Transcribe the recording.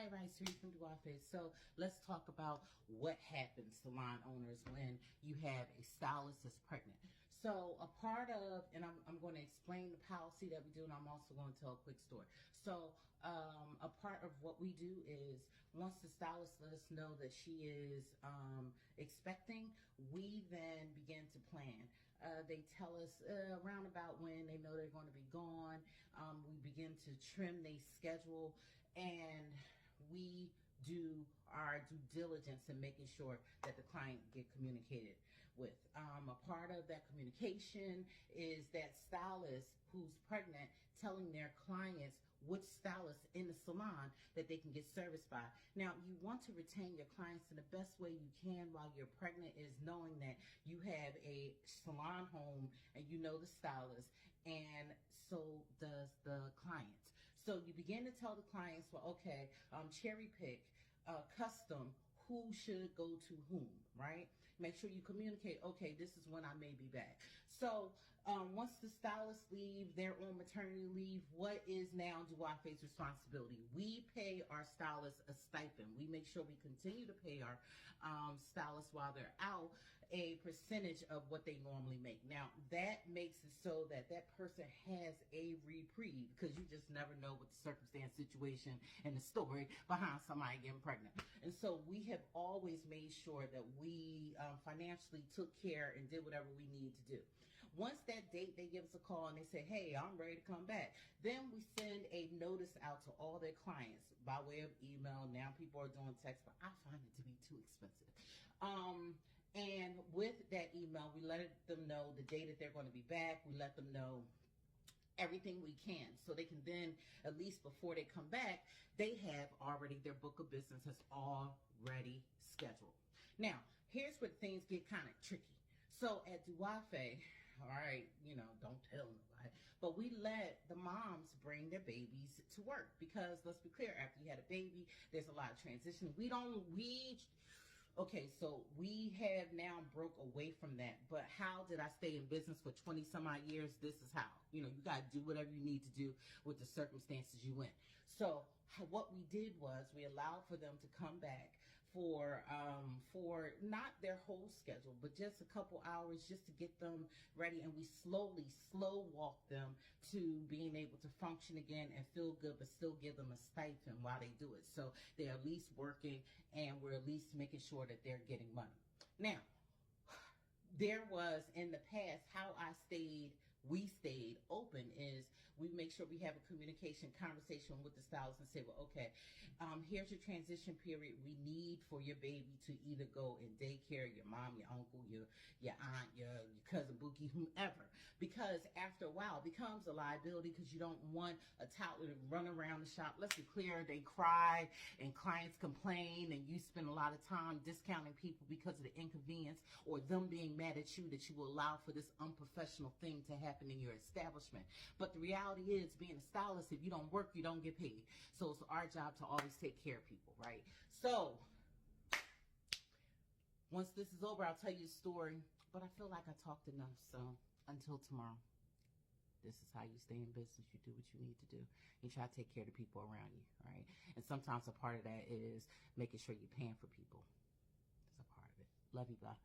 Hi, Sri from Duafe. So let's talk about what happens, salon owners, when you have a stylist that's pregnant. So a part of, and I'm going to explain the policy that we do, and I'm also going to tell a quick story. So a part of what we do is once the stylist lets us know that she is expecting, we then begin to plan. They tell us around about when they know they're going to be gone. We begin to trim their schedule, and we do our due diligence in making sure that the client get communicated with. A part of that communication is that stylist who's pregnant telling their clients which stylist in the salon that they can get serviced by. Now, you want to retain your clients in the best way you can while you're pregnant is knowing that you have a salon home and you know the stylist, and so does the client. So you begin to tell the clients, well, okay, cherry pick, custom, who should go to whom, right? Make sure you communicate, okay, this is when I may be back. So once the stylists leave, they're on maternity leave, what is now Duafe's responsibility? We pay our stylists a stipend. We make sure we continue to pay our stylists while they're out a percentage of what they normally make. Now, that makes it so that that person has a reprieve, because you just never know what the circumstance, situation, and the story behind somebody getting pregnant. And so we have always made sure that we financially took care and did whatever we need to do. Once that date, they give us a call and they say, hey, I'm ready to come back. Then we send a notice out to all their clients by way of email. Now people are doing text, but I find it to be too expensive. And with that email, we let them know the day that they're going to be back. We let them know everything we can, so they can then, at least before they come back, they have already, their book of business has already scheduled. Now, here's where things get kind of tricky. So at Duafe, all right, you know, don't tell nobody, but we let the moms bring their babies to work, because let's be clear, after you had a baby, there's a lot of transition. Okay, so we have now broke away from that. But how did I stay in business for 20 some odd years? This is how. You know, you got to do whatever you need to do with the circumstances you in. So what we did was we allowed for them to come back for not their whole schedule, but just a couple hours just to get them ready. And we slow walk them to being able to function again and feel good, but still give them a stipend while they do it. So they're at least working, and we're at least making sure that they're getting money. Now, there was in the past how we stayed open is we make sure we have a communication conversation with the stylist and say, well, okay, here's your transition period. We need for your baby to either go in daycare, your mom, your uncle, your aunt, your cousin Bookie, whomever, because after a while it becomes a liability, because you don't want a toddler to run around the shop. Let's be clear, they cry and clients complain, and you spend a lot of time discounting people because of the inconvenience or them being mad at you that you will allow for this unprofessional thing to happen in your establishment. But the reality is, being a stylist, if you don't work, you don't get paid. So it's our job to always take care of people, right? So once this is over, I'll tell you a story, but I feel like I talked enough. So until tomorrow, this is how you stay in business. You do what you need to do. You try to take care of the people around you, right? And sometimes a part of that is making sure you're paying for people. That's a part of it. Love you, bye.